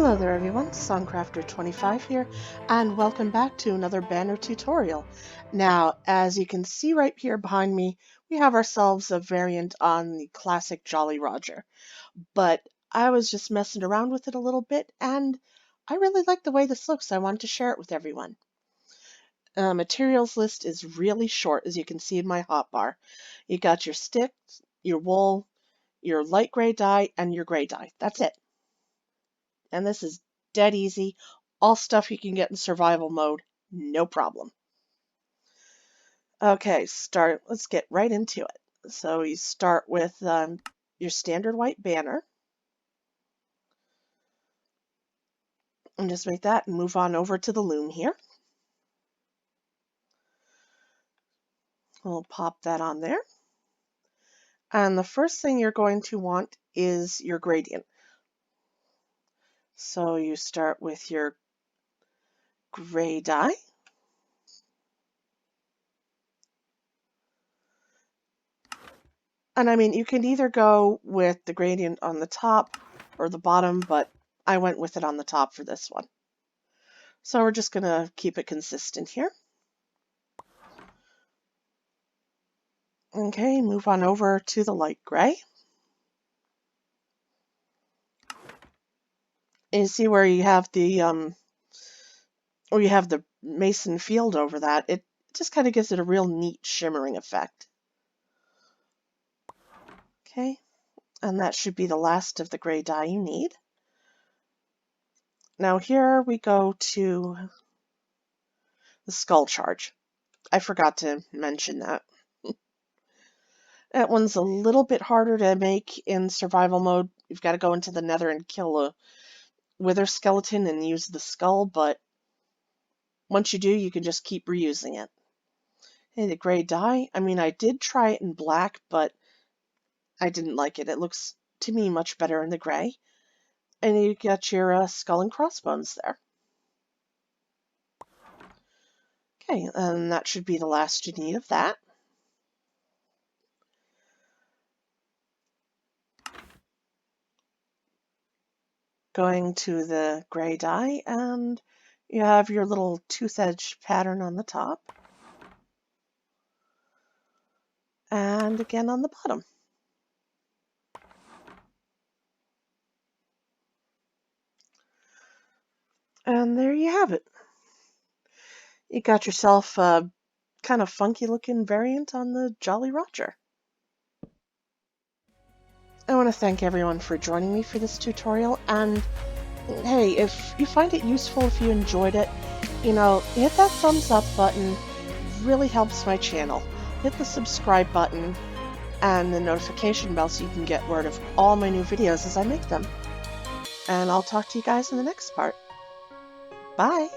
Hello there everyone, Songcrafter25 here, and welcome back to another banner tutorial. Now, as you can see right here behind me, we have ourselves a variant on the classic Jolly Roger. But I was just messing around with it a little bit, and I really like the way this looks. I wanted to share it with everyone. Materials list is really short, as you can see in my hotbar. You got your sticks, your wool, your light gray dye, and your gray dye. That's it. And this is dead easy, all stuff you can get in survival mode, no problem. Okay, let's get right into it. So you start with your standard white banner. And just make that and move on over to the loom here. We'll pop that on there. And the first thing you're going to want is your gradient. So you start with your gray dye. And I mean, you can either go with the gradient on the top or the bottom, but I went with it on the top for this one. So we're just going to keep it consistent here. Okay, move on over to the light gray. And you see where you have the mason field over that. It just kind of gives it a real neat shimmering effect. Okay, and that should be the last of the gray dye you need. Now here we go to the skull charge. I forgot to mention that. That one's a little bit harder to make in survival mode. You've got to go into the nether and kill a wither skeleton and use the skull, but once you do, you can just keep reusing it. Hey, the gray dye, I mean, I did try it in black, but I didn't like it. It looks, to me, much better in the gray. And you got your skull and crossbones there. Okay, and that should be the last you need of that. Going to the gray dye, and you have your little tooth-edge pattern on the top. And again on the bottom. And there you have it. You got yourself a kind of funky looking variant on the Jolly Roger. I want to thank everyone for joining me for this tutorial, and hey, if you find it useful, if you enjoyed it, hit that thumbs up button. It really helps my channel. Hit the subscribe button and the notification bell so you can get word of all my new videos as I make them. And I'll talk to you guys in the next part. Bye!